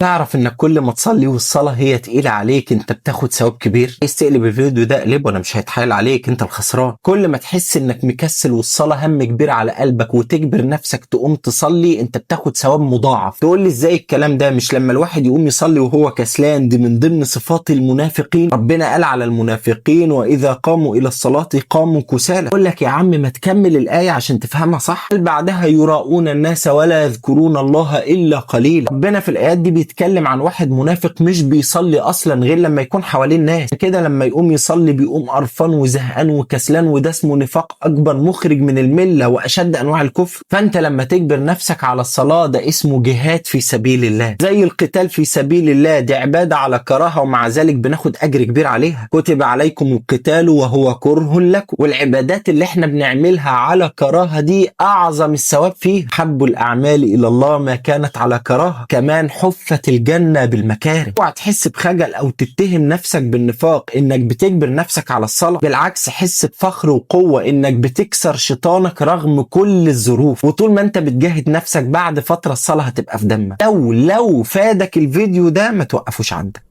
تعرف انك كل ما تصلي والصلاة هي تقيلة عليك انت بتاخد ثواب كبير؟ عايز تقلب الفيديو ده اقلبه، انا مش هيتحايل عليك، انت الخسران. كل ما تحس انك مكسل والصلاة هم كبير على قلبك وتجبر نفسك تقوم تصلي انت بتاخد ثواب مضاعف. تقول لي ازاي الكلام ده؟ مش لما الواحد يقوم يصلي وهو كسلان دي من ضمن صفات المنافقين؟ ربنا قال على المنافقين واذا قاموا الى الصلاة قاموا كسالى. اقول لك يا عم ما تكمل الآية عشان تفهمها صح. بعدها يراؤون الناس ولا يذكرون الله الا قليلا. ربنا في الآيات دي بيتكلم عن واحد منافق مش بيصلي اصلا غير لما يكون حواليه الناس كده. لما يقوم يصلي بيقوم قرفان وزهقان وكسلان، وده اسمه نفاق اكبر مخرج من المله واشد انواع الكفر. فانت لما تجبر نفسك على الصلاه ده اسمه جهاد في سبيل الله، زي القتال في سبيل الله، دي عباده على كراهه ومع ذلك بناخد اجر كبير عليها. كتب عليكم القتال وهو كره لكم. والعبادات اللي احنا بنعملها على كراهه دي اعظم الثواب فيها. حب الاعمال الى الله ما كانت على كراهه. كمان حفت الجنة بالمكارم. اوعى تحس بخجل او تتهم نفسك بالنفاق انك بتجبر نفسك على الصلاة، بالعكس حس بفخر وقوة انك بتكسر شيطانك رغم كل الظروف. وطول ما انت بتجاهد نفسك بعد فترة الصلاة هتبقى في دمك. لو فادك الفيديو ده ما توقفوش عندك.